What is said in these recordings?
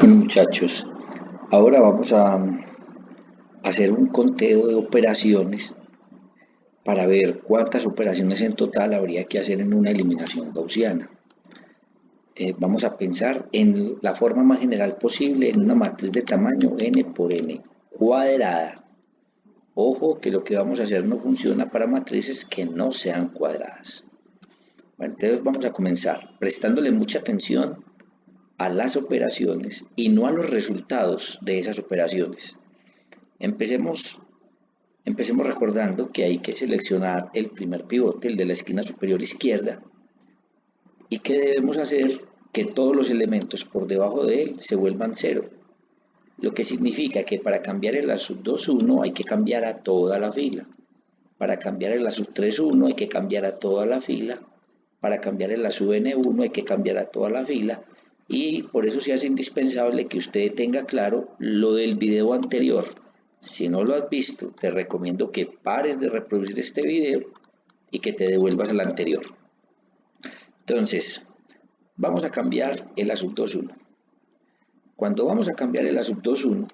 Muchachos, ahora vamos a hacer un conteo de operaciones para ver cuántas operaciones en total habría que hacer en una eliminación gaussiana. Vamos a pensar en la forma más general posible en una matriz de tamaño n por n cuadrada. Ojo que lo que vamos a hacer no funciona para matrices que no sean cuadradas. Bueno, entonces vamos a comenzar prestándole mucha atención a las operaciones y no a los resultados de esas operaciones. Empecemos recordando que hay que seleccionar el primer pivote, el de la esquina superior izquierda, y que debemos hacer que todos los elementos por debajo de él se vuelvan cero, lo que significa que para cambiar el sub 2,1 hay que cambiar a toda la fila, para cambiar el sub 3,1 hay que cambiar a toda la fila, para cambiar el sub n1 hay que cambiar a toda la fila, y por eso se hace indispensable que usted tenga claro lo del video anterior. Si no lo has visto, te recomiendo que pares de reproducir este video y que te devuelvas al anterior. Entonces, vamos a cambiar el sub 2,1. Cuando vamos a cambiar el sub 2,1,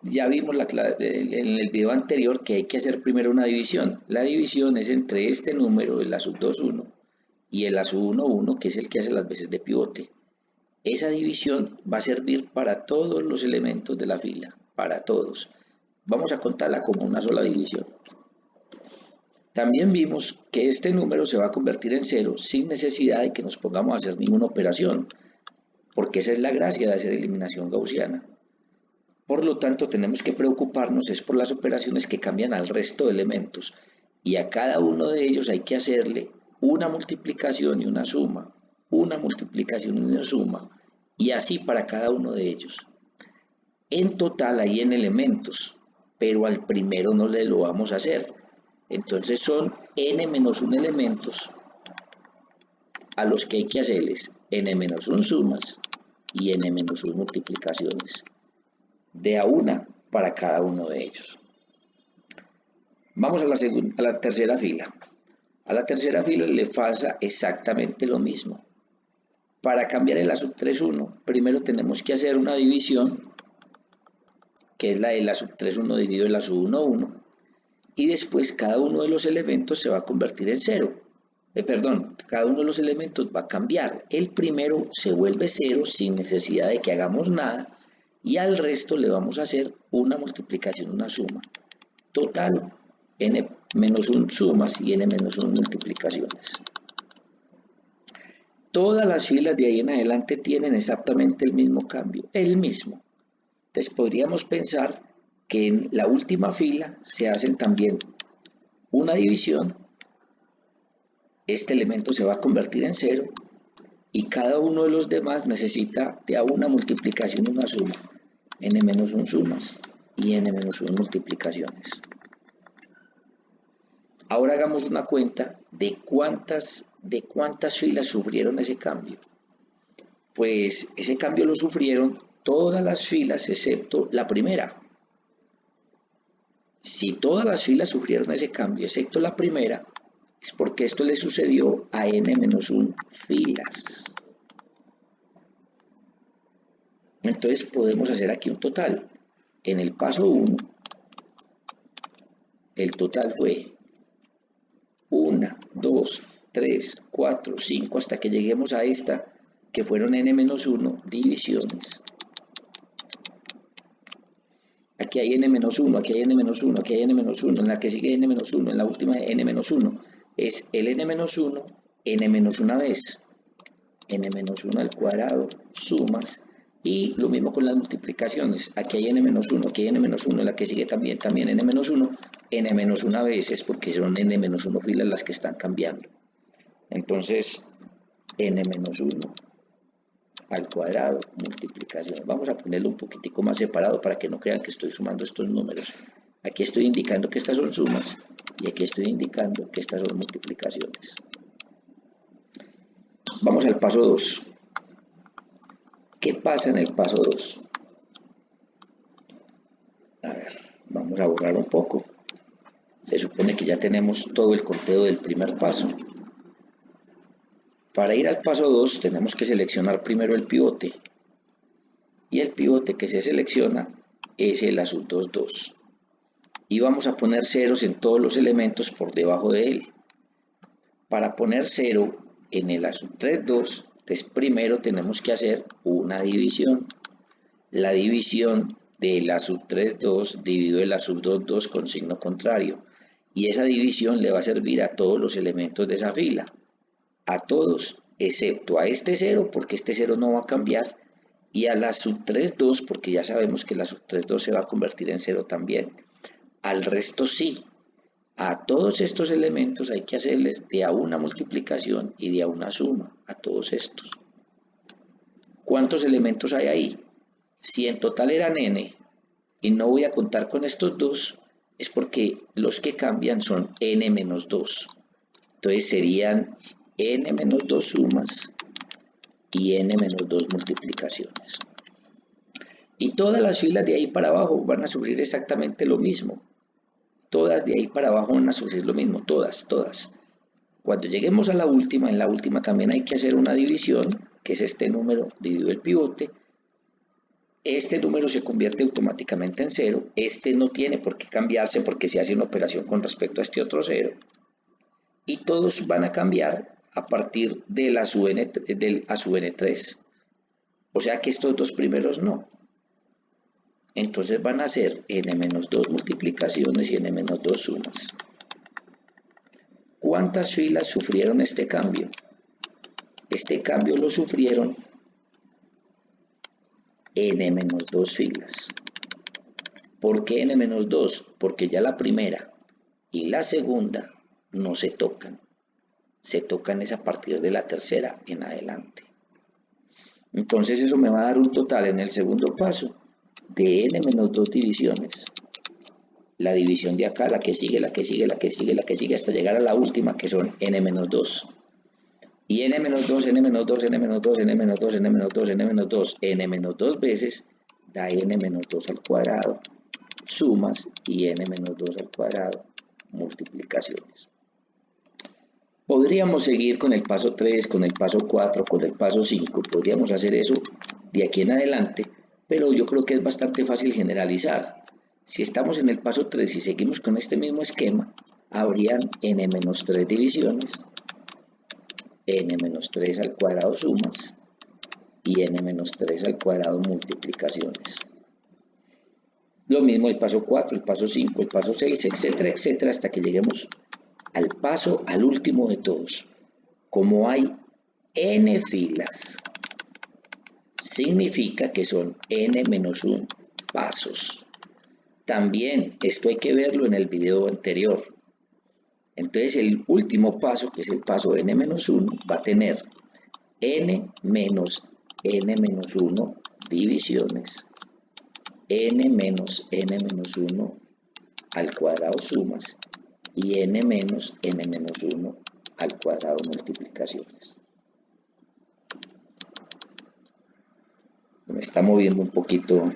ya vimos en el video anterior que hay que hacer primero una división. La división es entre este número, el sub 2,1, y el sub 1,1, que es el que hace las veces de pivote. Esa división va a servir para todos los elementos de la fila, para todos. Vamos a contarla como una sola división. También vimos que este número se va a convertir en cero sin necesidad de que nos pongamos a hacer ninguna operación, porque esa es la gracia de hacer eliminación gaussiana. Por lo tanto, tenemos que preocuparnos es por las operaciones que cambian al resto de elementos, y a cada uno de ellos hay que hacerle una multiplicación y una suma, una multiplicación y una suma, y así para cada uno de ellos. En total hay n elementos, pero al primero no le lo vamos a hacer. Entonces son n-1 elementos a los que hay que hacerles n-1 sumas y n-1 multiplicaciones, de a una para cada uno de ellos. Vamos a la tercera fila. A la tercera fila le pasa exactamente lo mismo. Para cambiar el sub 3,1, primero tenemos que hacer una división, que es la de sub 3,1 dividido el sub 1,1, y después cada uno de los elementos se va a convertir en cero. Cada uno de los elementos va a cambiar. El primero se vuelve cero sin necesidad de que hagamos nada, y al resto le vamos a hacer una multiplicación, una suma. Total, n-1 sumas y n-1 multiplicaciones. Todas las filas de ahí en adelante tienen exactamente el mismo cambio, el mismo. Entonces podríamos pensar que en la última fila se hacen también una división, este elemento se va a convertir en cero, y cada uno de los demás necesita de a una multiplicación y una suma, n-1 sumas y n-1 multiplicaciones. Ahora hagamos una cuenta de cuántas filas sufrieron ese cambio. Pues ese cambio lo sufrieron todas las filas excepto la primera. Si todas las filas sufrieron ese cambio excepto la primera, es porque esto le sucedió a n-1 filas. Entonces podemos hacer aquí un total. En el paso 1, el total fue 1, 2, 3, 4, 5, hasta que lleguemos a esta, que fueron n-1 divisiones. Aquí hay n-1, aquí hay n-1, aquí hay n-1, en la que sigue n-1, en la última n-1. Es el n-1, n-1 vez, n-1 al cuadrado, sumas, y lo mismo con las multiplicaciones. Aquí hay n-1, aquí hay n-1, en la que sigue también n-1, n-1 veces, porque son n-1 filas las que están cambiando. Entonces, n-1 al cuadrado, multiplicación. Vamos a ponerlo un poquitico más separado para que no crean que estoy sumando estos números. Aquí estoy indicando que estas son sumas y aquí estoy indicando que estas son multiplicaciones. Vamos al paso 2. ¿Qué pasa en el paso 2? A ver, vamos a borrar un poco. Se supone que ya tenemos todo el conteo del primer paso. Para ir al paso 2 tenemos que seleccionar primero el pivote. y el pivote que se selecciona es el A sub 2, 2. Y vamos a poner ceros en todos los elementos por debajo de él. Para poner 0 en el A sub 3, 2, entonces primero tenemos que hacer una división. La división del A sub 3, 2 dividido el A sub 2, 2 con signo contrario. Y esa división le va a servir a todos los elementos de esa fila. A todos, excepto a este 0, porque este 0 no va a cambiar. Y a la sub 3, 2, porque ya sabemos que la sub 3, 2 se va a convertir en 0 también. Al resto sí. A todos estos elementos hay que hacerles de a una multiplicación y de a una suma, a todos estos. ¿Cuántos elementos hay ahí? Si en total eran n y no voy a contar con estos dos, es porque los que cambian son n menos 2. Entonces serían n menos 2 sumas y n menos 2 multiplicaciones. Y todas las filas de ahí para abajo van a sufrir exactamente lo mismo. Todas de ahí para abajo van a sufrir lo mismo, todas. Cuando lleguemos a la última, en la última también hay que hacer una división, que es este número dividido el pivote. Este número se convierte automáticamente en 0. Este no tiene por qué cambiarse porque se hace una operación con respecto a este otro 0. Y todos van a cambiar a partir del A sub n3. O sea que estos dos primeros no. Entonces van a ser n-2 multiplicaciones y n-2 sumas. ¿Cuántas filas sufrieron este cambio? Este cambio lo sufrieron n-2 filas. ¿Por qué n-2? Porque ya la primera y la segunda no se tocan. Se tocan es a partir de la tercera en adelante. Entonces eso me va a dar un total en el segundo paso de n-2 divisiones. La división de acá, la que sigue, la que sigue, la que sigue, la que sigue, hasta llegar a la última, que son n-2. Y n-2, n-2, n-2, n-2, n-2, n-2, n-2 veces da n-2 al cuadrado, sumas y n-2 al cuadrado, multiplicaciones. Podríamos seguir con el paso 3, con el paso 4, con el paso 5, podríamos hacer eso de aquí en adelante, pero yo creo que es bastante fácil generalizar. Si estamos en el paso 3 y seguimos con este mismo esquema, habrían n-3 divisiones, n-3 al cuadrado sumas y n-3 al cuadrado multiplicaciones. Lo mismo el paso 4, el paso 5, el paso 6, etcétera, etcétera, hasta que lleguemos al último de todos. Como hay n filas, significa que son n-1 pasos. También esto hay que verlo en el video anterior. Entonces el último paso, que es el paso n-1, va a tener n menos n-1 divisiones, n menos n-1 al cuadrado sumas y n menos n-1 al cuadrado multiplicaciones. Me está moviendo un poquito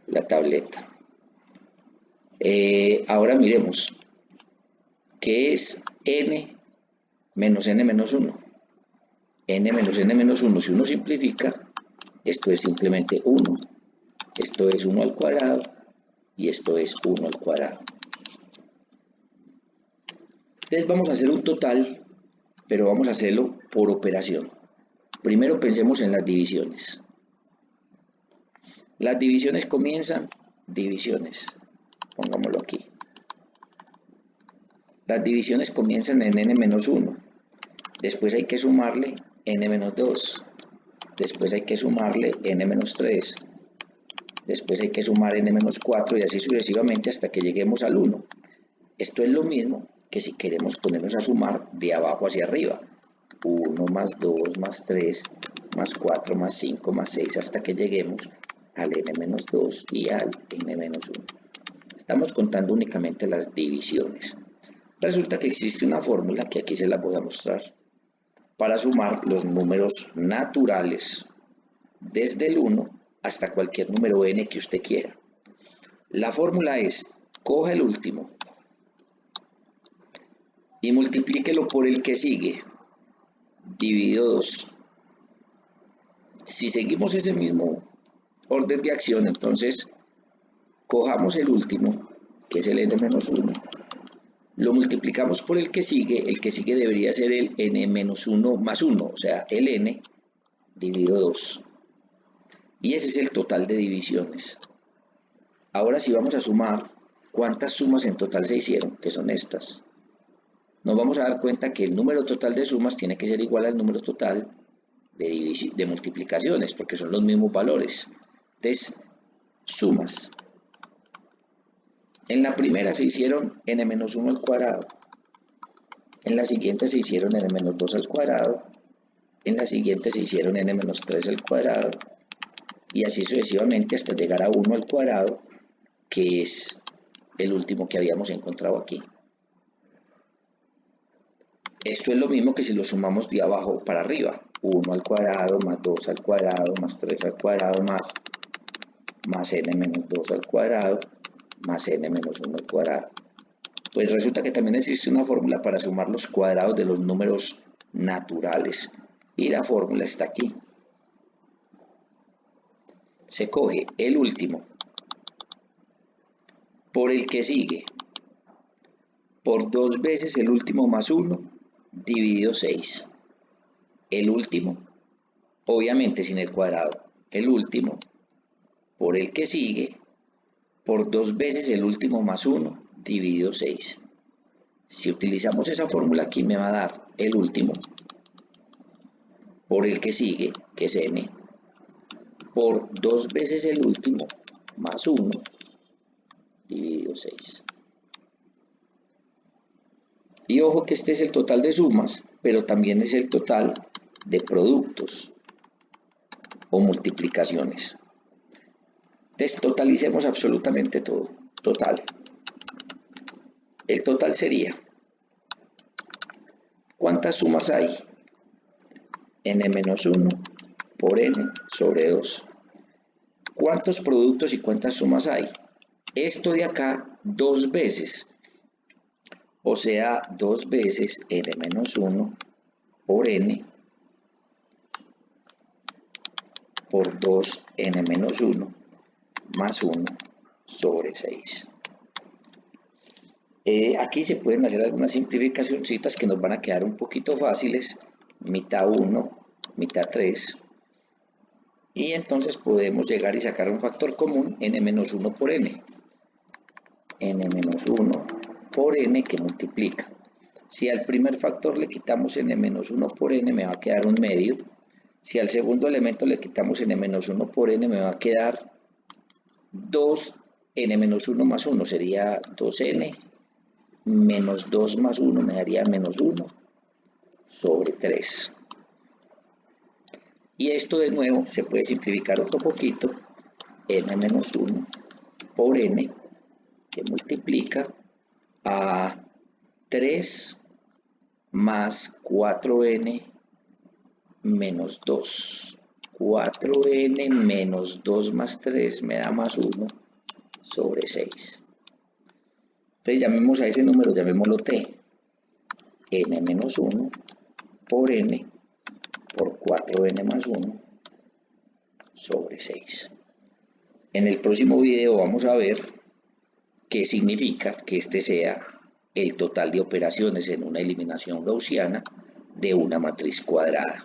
la tableta. Ahora miremos, ¿qué es n menos n-1? N menos n-1, si uno simplifica, esto es simplemente 1. Esto es 1 al cuadrado y esto es 1 al cuadrado. Entonces vamos a hacer un total, pero vamos a hacerlo por operación. Primero pensemos en las divisiones. Las divisiones comienzan, pongámoslo aquí. Las divisiones comienzan en n-1, después hay que sumarle n-2, después hay que sumarle n-3, después hay que sumar n-4 y así sucesivamente hasta que lleguemos al 1. Esto es lo mismo que si queremos ponernos a sumar de abajo hacia arriba. 1 más 2 más 3 más 4 más 5 más 6 hasta que lleguemos al n-2 y al n-1. Estamos contando únicamente las divisiones. Resulta que existe una fórmula que aquí se la voy a mostrar para sumar los números naturales desde el 1 hasta cualquier número n que usted quiera. La fórmula es, coja el último y multiplíquelo por el que sigue, dividido 2. Si seguimos ese mismo orden de acción. Entonces, cojamos el último, que es el n-1, lo multiplicamos por el que sigue debería ser el n-1 más 1, o sea, el n dividido 2. Y ese es el total de divisiones. Ahora sí vamos a sumar cuántas sumas en total se hicieron, que son estas. Nos vamos a dar cuenta que el número total de sumas tiene que ser igual al número total de multiplicaciones, porque son los mismos valores. Entonces, sumas. En la primera se hicieron n-1 al cuadrado, en la siguiente se hicieron n-2 al cuadrado, en la siguiente se hicieron n-3 al cuadrado, y así sucesivamente hasta llegar a 1 al cuadrado, que es el último que habíamos encontrado aquí. Esto es lo mismo que si lo sumamos de abajo para arriba. 1 al cuadrado más 2 al cuadrado más 3 al cuadrado más n-2 al cuadrado más n-1 al cuadrado. Pues resulta que también existe una fórmula para sumar los cuadrados de los números naturales. Y la fórmula está aquí. Se coge el último por el que sigue por 2 veces el último más 1 dividido 6. El último, obviamente sin el cuadrado, el último por el que sigue por 2 veces el último más 1 dividido 6. Si utilizamos esa fórmula aquí me va a dar el último por el que sigue, que es n, por 2 veces el último más 1 dividido 6. Y ojo que este es el total de sumas, pero también es el total de productos o multiplicaciones. Entonces totalicemos absolutamente todo. Total. El total sería, ¿cuántas sumas hay? n-1 por n sobre 2. ¿Cuántos productos y cuántas sumas hay? Esto de acá 2 veces. O sea, 2 veces n-1 por n por 2n-1 más 1 sobre 6. Aquí se pueden hacer algunas simplificacioncitas que nos van a quedar un poquito fáciles. Mitad 1, mitad 3. Y entonces podemos llegar y sacar un factor común, n-1 por n. n-1 por n que multiplica. Si al primer factor le quitamos n-1 por n, me va a quedar un medio. Si al segundo elemento le quitamos n-1 por n, me va a quedar 2n-1 más 1, sería 2n, menos 2 más 1 me daría menos 1 sobre 3. Y esto de nuevo se puede simplificar otro poquito, n-1 por n, que multiplica a 3 más 4n menos 2. 4n menos 2 más 3 me da más 1 sobre 6. Entonces llamemos a ese número, llamémoslo t. n-1 por n por 4n más 1 sobre 6. En el próximo video vamos a ver qué significa que este sea el total de operaciones en una eliminación gaussiana de una matriz cuadrada.